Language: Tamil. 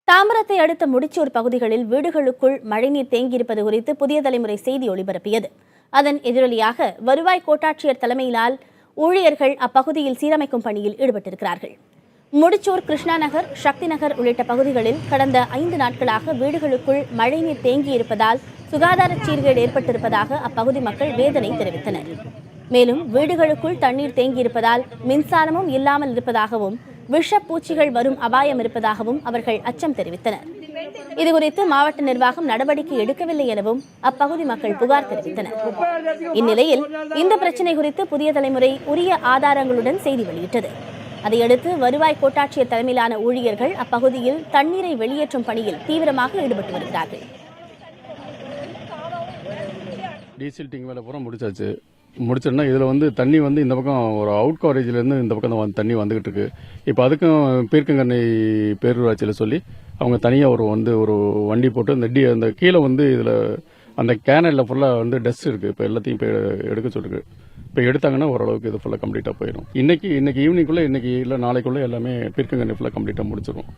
தாம்பரத்தை அடுத்த முடிச்சூர் பகுதிகளில் வீடுகளுக்குள் மழைநீர் தேங்கியிருப்பது குறித்து புதிய தலைமுறை செய்தி ஒளிபரப்பியது. அதன் எதிரொலியாக வருவாய் கோட்டாட்சியர் தலைமையிலால் ஊழியர்கள் அப்பகுதியில் சீரமைக்கும் பணியில் ஈடுபட்டிருக்கிறார்கள். முடிச்சூர், கிருஷ்ணா நகர், சக்தி நகர் உள்ளிட்ட பகுதிகளில் கடந்த 5 நாட்களாக வீடுகளுக்குள் மழைநீர் தேங்கியிருப்பதால் சுகாதார சீர்கேடு ஏற்பட்டிருப்பதாக அப்பகுதி மக்கள் வேதனை தெரிவித்தனர். மேலும் வீடுகளுக்குள் தண்ணீர் தேங்கியிருப்பதால் மின்சாரமும் இல்லாமல் இருப்பதாகவும் விஷப்பூச்சிகள் வரும் அபாயம் இருப்பதாகவும் அவர்கள் அச்சம் தெரிவித்தனர். இதுகுறித்து மாவட்ட நிர்வாகம் நடவடிக்கை எடுக்கவில்லை எனவும் அப்பகுதி மக்கள் புகார் தெரிவித்தனர். இந்நிலையில் இந்த பிரச்சினை குறித்து புதிய தலைமுறை உரிய ஆதாரங்களுடன் செய்தி வெளியிட்டது. அதையடுத்து வருவாய் கோட்டாட்சியர் தலைமையிலான ஊழியர்கள் அப்பகுதியில் தண்ணீரை வெளியேற்றும் பணியில் தீவிரமாக ஈடுபட்டு வருகிறார்கள். டீசல் டிங் வேலை பூரா முடிச்சிருந்தா இதில் தண்ணி இந்த பக்கம் ஒரு அவுட் கவரேஜ்லேருந்து இந்த பக்கம் தான் தண்ணி வந்துகிட்டு இருக்கு. இப்போ அதுக்கும் பீர்க்கங்கண்ணை பேரூராட்சியில் சொல்லி அவங்க தனியாக ஒரு வண்டி போட்டு அந்த கீழே இதில் அந்த கேனலில் ஃபுல்லாக டஸ்ட் இருக்குது. இப்போ எல்லாத்தையும் இப்போ எடுக்க சொல்லிருக்கு. இப்போ எடுத்தாங்கன்னா ஓரளவுக்கு இது ஃபுல்லாக கம்ப்ளீட்டாக போயிடும். இன்னைக்கு ஈவினிங்குள்ளே இல்லை நாளைக்குள்ளே எல்லாமே பீர்க்கங்கண்ணை ஃபுல்லாக கம்ப்ளீட்டாக முடிச்சிடும்.